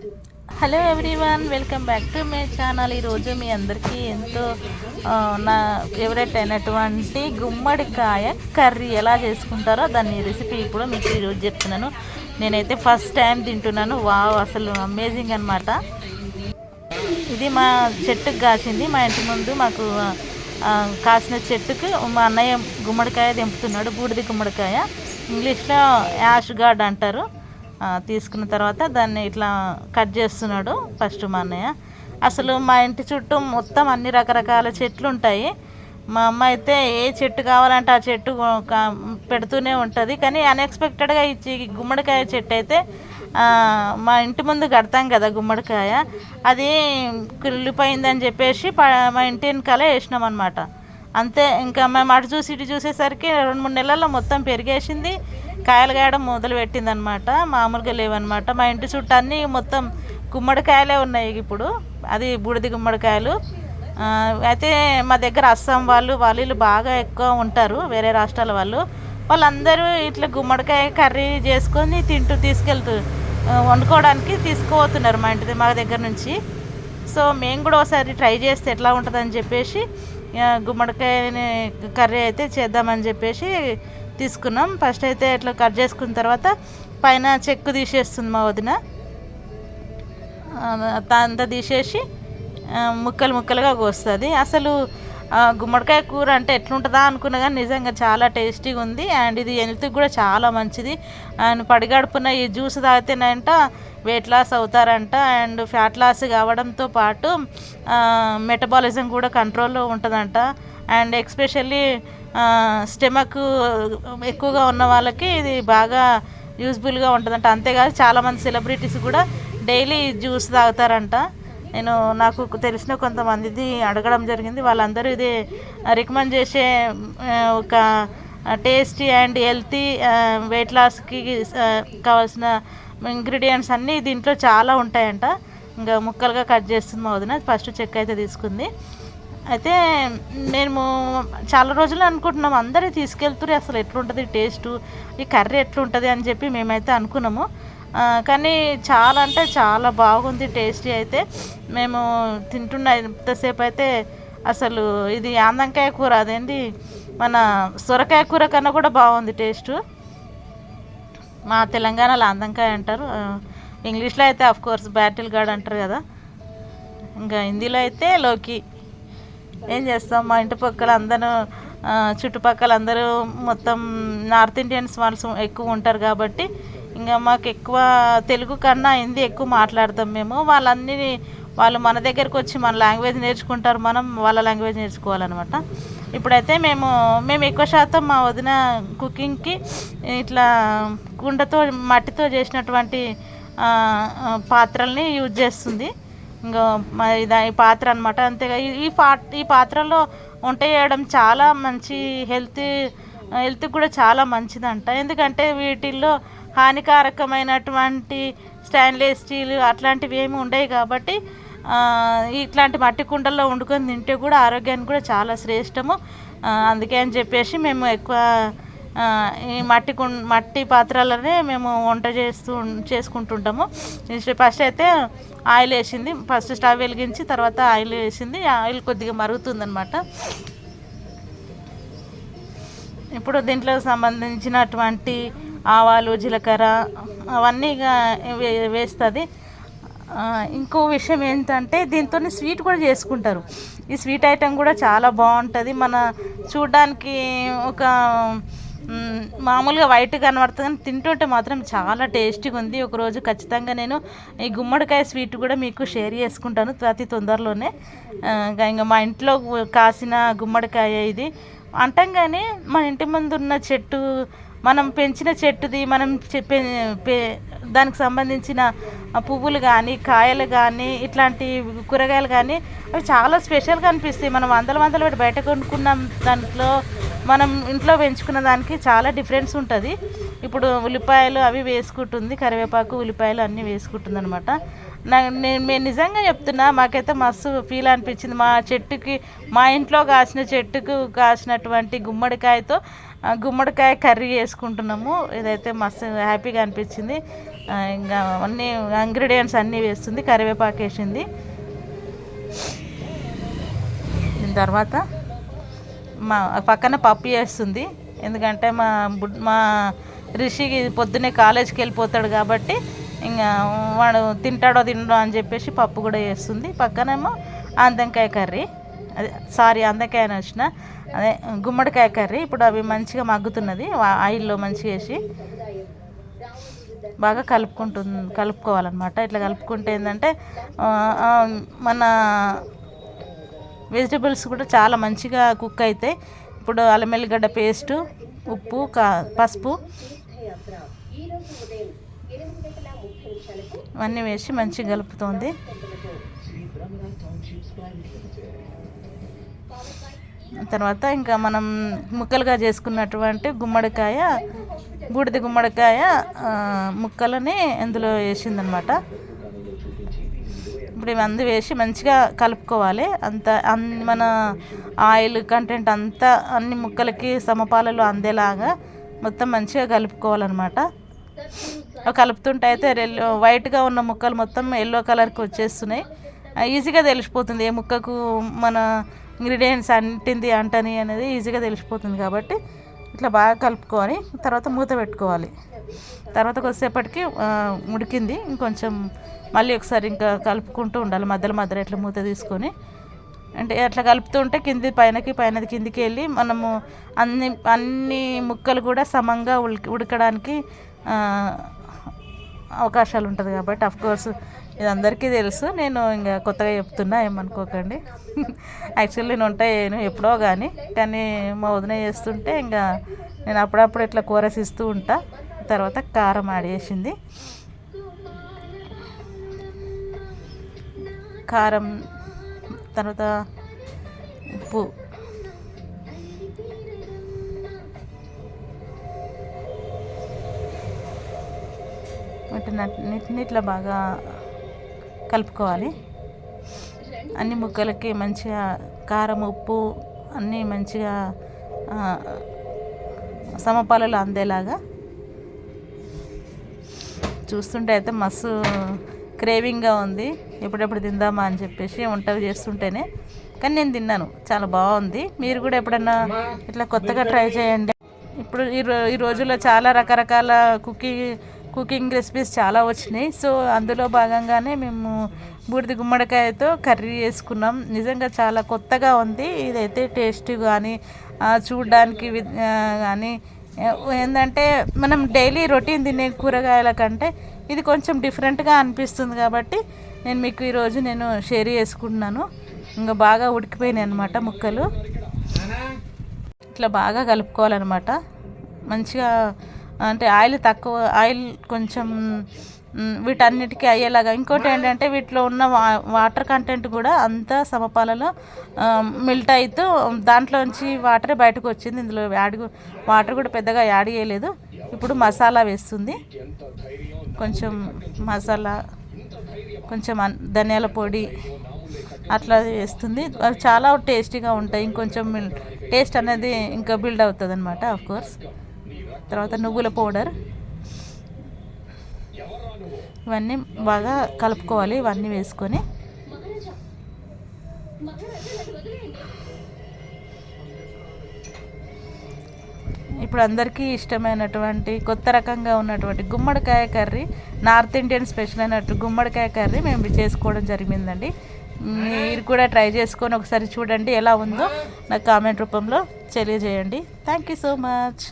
Hello everyone, welcome back to my channel. ఈరోజు మీ అందరికీ ఎంతో నా ఫేవరెట్ అయినటువంటి గుమ్మడికాయ కర్రీ ఎలా చేసుకుంటారో దాని రెసిపీ ఇప్పుడు మీకు ఈరోజు చెప్తున్నాను. నేనైతే ఫస్ట్ టైం తింటున్నాను. వావ్, అసలు అమేజింగ్ అనమాట. ఇది మా చెట్టుకు కాసింది. మా ఇంటి ముందు మాకు కాసిన చెట్టుకు మా అన్నయ్య గుమ్మడికాయ తెంపుతున్నాడు. బూడిది గుమ్మడికాయ, ఇంగ్లీష్లో యాష్ గార్డ్ అంటారు. తీసుకున్న తర్వాత దాన్ని ఇట్లా కట్ చేస్తున్నాడు ఫస్ట్ మా అన్నయ్య. అసలు మా ఇంటి చుట్టూ మొత్తం అన్ని రకరకాల చెట్లు ఉంటాయి. మా అమ్మ అయితే ఏ చెట్టు కావాలంటే ఆ చెట్టు పెడుతూనే ఉంటుంది. కానీ అన్ఎక్స్పెక్టెడ్గా ఇచ్చి గుమ్మడికాయ చెట్టు అయితే మా ఇంటి ముందు కడతాం కదా గుమ్మడికాయ, అది కుళ్ళిపోయిందని చెప్పేసి మా ఇంటి వెనకాల వేసినాం అనమాట. అంతే, ఇంకా మేము అటు చూసి ఇటు చూసేసరికి 2-3 నెలల్లో మొత్తం పెరిగేసింది, కాయలు కాయడం మొదలు పెట్టింది అనమాట. మామూలుగా లేవన్నమాట. మా ఇంటి చుట్టూ అన్నీ మొత్తం గుమ్మడికాయలే ఉన్నాయి ఇప్పుడు. అది బూడిది గుమ్మడికాయలు. అయితే మా దగ్గర అస్సాం వాళ్ళు బాగా ఎక్కువ ఉంటారు, వేరే రాష్ట్రాల వాళ్ళందరూ ఇట్లా గుమ్మడికాయ కర్రీ చేసుకొని తీసుకెళ్తూ వండుకోవడానికి తీసుకుపోతున్నారు మా దగ్గర నుంచి. సో మేము కూడా ఒకసారి ట్రై చేస్తే ఎట్లా ఉంటుందని చెప్పేసి గుమ్మడికాయని కర్రీ అయితే చేద్దామని చెప్పేసి తీసుకున్నాం. ఫస్ట్ అయితే ఇట్లా కట్ చేసుకున్న తర్వాత పైన చెక్కు తీసేస్తుంది మా వదిన. అంతా తీసేసి ముక్కలు ముక్కలుగా కోస్తుంది. అసలు గుమ్మడికాయ కూర అంటే ఎట్లుంటుందా అనుకున్నా కానీ నిజంగా చాలా టేస్టీగా ఉంది. అండ్ ఇది హెల్త్కి కూడా చాలా మంచిది. అండ్ పడిగడుపున ఈ జ్యూస్ తాగితేనంట వెయిట్ లాస్ అవుతారంట. అండ్ ఫ్యాట్ లాస్ కావడంతో పాటు మెటబాలిజం కూడా కంట్రోల్లో ఉంటుందంట. అండ్ ఎక్స్పెషల్లీ స్టమక్ ఎక్కువగా ఉన్న వాళ్ళకి ఇది బాగా యూజ్ఫుల్గా ఉంటుందంట. అంతేకాదు చాలామంది సెలబ్రిటీస్ కూడా డైలీ జ్యూస్ తాగుతారంట. నాకు తెలిసిన కొంతమందిది అడగడం జరిగింది. వాళ్ళందరూ ఇది రికమెండ్ చేసే ఒక టేస్టీ అండ్ హెల్తీ వెయిట్ లాస్కి కావాల్సిన ఇంగ్రీడియంట్స్ అన్నీ దీంట్లో చాలా ఉంటాయంట. ఇంకా ముక్కలుగా కట్ చేస్తుంది మా వదిన. ఫస్ట్ చెక్క అయితే తీసుకుంది. అయితే మేము చాలా రోజులు అనుకుంటున్నాము, అందరూ తీసుకెళ్తున్నారు అసలు ఎట్లుంటుంది టేస్టు, ఈ కర్రీ ఎట్లుంటుంది అని చెప్పి మేమైతే అనుకున్నాము. కానీ చాలా అంటే చాలా బాగుంది టేస్టీ. అయితే మేము తింటున్న ఇంతసేపు అయితే అసలు ఇది ఆందంకాయ కూర, అదేంటి మన సొరకాయ కూర కన్నా కూడా బాగుంది టేస్టు. మా తెలంగాణలో ఆందంకాయ అంటారు, ఇంగ్లీష్లో అయితే అఫ్కోర్స్ బ్యాటిల్ గార్డ్ అంటారు కదా, ఇంకా హిందీలో అయితే లోకి. ఏం చేస్తాం, మా ఇంటి పక్కల అందరూ చుట్టుపక్కల అందరూ మొత్తం నార్త్ ఇండియన్స్ వాళ్ళు ఎక్కువ ఉంటారు కాబట్టి ఇంకా మాకు ఎక్కువ తెలుగు కన్నా హిందీ ఎక్కువ మాట్లాడతాం మేము. వాళ్ళు మన దగ్గరకు వచ్చి మన లాంగ్వేజ్ నేర్చుకుంటారు, మనం వాళ్ళ లాంగ్వేజ్ నేర్చుకోవాలన్నమాట. ఇప్పుడైతే మేము ఎక్కువ శాతం మా వదిన కుకింగ్కి ఇట్లా కుండతో మట్టితో చేసినటువంటి పాత్రల్ని యూజ్ చేస్తుంది. ఇంకా ఈ పాత్ర అనమాట. అంతేగా ఈ పాత్రలో వంట చేయడం చాలా మంచి, హెల్త్కి కూడా చాలా మంచిదంట. ఎందుకంటే వీటిల్లో హానికారకమైనటువంటి స్టెయిన్లెస్ స్టీల్ అట్లాంటివి ఏమి ఉండవు కాబట్టి ఇట్లాంటి మట్టి కుండల్లో వండుకొని తింటే కూడా ఆరోగ్యానికి కూడా చాలా శ్రేష్టము. అందుకే అని చెప్పేసి మేము ఎక్కువ ఈ మట్టి పాత్రలనే మేము వంట చేసుకుంటుంటాము. ఫస్ట్ అయితే ఆయిల్ వేసింది, ఫస్ట్ స్టవ్ వెలిగించి తర్వాత ఆయిల్ వేసింది. ఆయిల్ కొద్దిగా మరుగుతుందన్నమాట. ఇప్పుడు దీంట్లో సంబంధించినటువంటి ఆవాలు, జీలకర్ర అవన్నీ వేస్తుంది. ఇంకో విషయం ఏంటంటే దీంతో స్వీట్ కూడా చేసుకుంటారు. ఈ స్వీట్ ఐటెం కూడా చాలా బాగుంటుంది. మన చూడడానికి ఒక మామూలుగా వైట్ కనబడుతుంది కానీ తింటుంటే మాత్రం చాలా టేస్టీగా ఉంది. ఒకరోజు ఖచ్చితంగా నేను ఈ గుమ్మడికాయ స్వీట్ కూడా మీకు షేర్ చేసుకుంటాను అతి తొందరలోనే. ఇంకా మా ఇంట్లో కాసిన గుమ్మడికాయ ఇది అంటాం, కానీ మన ఇంటి ముందు ఉన్న చెట్టు, మనం పెంచిన చెట్టుది, మనం దానికి సంబంధించిన పువ్వులు కానీ కాయలు కానీ ఇట్లాంటి కూరగాయలు కానీ అవి చాలా స్పెషల్గా అనిపిస్తాయి. మనం వందల పెట్టి బయట కొనుక్కున్న దాంట్లో మనం ఇంట్లో పెంచుకున్న దానికి చాలా డిఫరెన్స్ ఉంటుంది. ఇప్పుడు ఉల్లిపాయలు అవి వేసుకుంటుంది, కరివేపాకు ఉల్లిపాయలు అన్నీ వేసుకుంటుంది అనమాట. నేను నిజంగా చెప్తున్నా, మాకైతే మస్తు ఫీల్ అనిపించింది. మా ఇంట్లో చెట్టుకు కాసినటువంటి గుమ్మడికాయతో గుమ్మడికాయ కర్రీ చేసుకుంటున్నాము. ఇదైతే మస్తు హ్యాపీగా అనిపించింది. ఇంకా అన్నీ ఇంగ్రీడియంట్స్ అన్నీ వేస్తుంది, కరివేపాకు వేసింది. దీని తర్వాత మా పక్కన పప్పు చేస్తుంది, ఎందుకంటే మా రిషికి పొద్దున్నే కాలేజీకి వెళ్ళిపోతాడు కాబట్టి ఇంకా వాడు తింటాడో తినడో అని చెప్పేసి పప్పు కూడా చేస్తుంది. పక్కనేమో ఆందంకాయ కర్రీ, అదే ఆందంకాయ అని వచ్చిన అదే గుమ్మడికాయ కర్రీ. ఇప్పుడు అవి మంచిగా మగ్గుతున్నది, ఆయిల్లో మంచిగా వేసి బాగా కలుపుకోవాలన్నమాట. ఇట్లా కలుపుకుంటే ఏంటంటే మన వెజిటబుల్స్ కూడా చాలా మంచిగా కుక్ అవుతాయి. ఇప్పుడు అల్లం వెల్లిగడ్డ పేస్టు, ఉప్పు, పసుపు అన్నీ వేసి మంచిగా కలుపుతుంది. తర్వాత ఇంకా మనం ముక్కలుగా చేసుకున్నటువంటి బూడిద గుమ్మడికాయ ముక్కలని ఇందులో వేసిందనమాట. ఇప్పుడు ఇవన్నీ వేసి మంచిగా కలుపుకోవాలి. మన ఆయిల్ కంటెంట్ అంతా అన్ని ముక్కలకి సమపాలలో అందేలాగా మొత్తం మంచిగా కలుపుకోవాలన్నమాట. కలుపుతుంటే అయితే వైట్గా ఉన్న ముక్కలు మొత్తం ఎల్లో కలర్కి వచ్చేస్తున్నాయి. ఈజీగా తెలిసిపోతుంది ఏ ముక్కకు మన ఇంగ్రీడియంట్స్ అంటింది అంటని అనేది ఈజీగా తెలిసిపోతుంది. కాబట్టి ఇట్లా బాగా కలుపుకొని తర్వాత మూత పెట్టుకోవాలి. తర్వాత కొద్దిసేపటికి ఉడికింది, ఇంకొంచెం మళ్ళీ ఒకసారి ఇంకా కలుపుకుంటూ ఉండాలి మధ్యలో మధ్యలో ఇట్లా మూత తీసుకొని. అంటే అట్లా కలుపుతుంటే పైనది కిందికి వెళ్ళి మనము అన్ని ముక్కలు కూడా సమంగా ఉడకడానికి అవకాశాలు ఉంటుంది. కాబట్టి అఫ్కోర్స్ ఇది అందరికీ తెలుసు, నేను ఇంకా కొత్తగా చెప్తున్నా, ఏమనుకోకండి. యాక్చువల్లీ నేను వంట చేయను ఎప్పుడో కానీ మా వదిన చేస్తుంటే ఇంకా నేను అప్పుడప్పుడు ఇట్లా కూరసిస్తూ ఉంటా. తర్వాత కారం యాడ్ చేసింది, కారం, తర్వాత ఉప్పు, వీటిని ఇట్లా బాగా కలుపుకోవాలి. అన్ని ముక్కలకి మంచిగా కారం, ఉప్పు అన్నీ మంచిగా సమపాలలో అందేలాగా. చూస్తుంటే అయితే మస్తు క్రేవింగ్గా ఉంది, ఎప్పుడెప్పుడు తిందామా అని చెప్పేసి వంటలు చేస్తుంటేనే. కానీ నేను తిన్నాను, చాలా బాగుంది. మీరు కూడా ఎప్పుడన్నా ఇట్లా కొత్తగా ట్రై చేయండి. ఇప్పుడు ఈ రోజుల్లో చాలా రకరకాల కుకింగ్ రెసిపీస్ చాలా వచ్చినాయి. సో అందులో భాగంగానే మేము బూడిద గుమ్మడికాయతో కర్రీ చేసుకున్నాం. నిజంగా చాలా కొత్తగా ఉంది. ఇదైతే టేస్ట్ కానీ చూడడానికి కానీ ఏంటంటే మనం డైలీ రొటీన్ తినే కూరగాయల కంటే ఇది కొంచెం డిఫరెంట్గా అనిపిస్తుంది. కాబట్టి నేను మీకు ఈరోజు షేర్ చేసుకుంటున్నాను. ఇంకా బాగా ఉడికిపోయినాయి అన్నమాట ముక్కలు. ఇట్లా బాగా కలుపుకోవాలన్నమాట మంచిగా. అంటే ఆయిల్ కొంచెం వీటన్నిటికీ అయ్యేలాగా. ఇంకోటి ఏంటంటే వీటిలో ఉన్న వాటర్ కంటెంట్ కూడా అంతా సమపాలలో మెల్ట్ అవుతూ దాంట్లోంచి వాటరే బయటకు వచ్చింది. ఇందులో వాటర్ కూడా పెద్దగా యాడ్ చేయలేదు. ఇప్పుడు మసాలా వేస్తుంది, కొంచెం మసాలా, కొంచెం ధనియాల పొడి అట్లా వేస్తుంది. అవి చాలా టేస్టీగా ఉంటాయి. ఇంకొంచెం టేస్ట్ అనేది ఇంకా బిల్డ్ అవుతుంది అనమాట ఆఫ్కోర్స్. తర్వాత నువ్వుల పౌడర్, ఇవన్నీ బాగా కలుపుకోవాలి. ఇవన్నీ వేసుకొని ఇప్పుడు అందరికీ ఇష్టమైనటువంటి కొత్త రకంగా ఉన్నటువంటి గుమ్మడికాయ కర్రీ, నార్త్ ఇండియన్ స్పెషల్ అయినట్టు గుమ్మడికాయ కర్రీ మేము చేసుకోవడం జరిగిందండి. మీరు కూడా ట్రై చేసుకొని ఒకసారి చూడండి, ఎలా ఉందో నాకు కామెంట్ రూపంలో తెలియజేయండి. Thank you so much.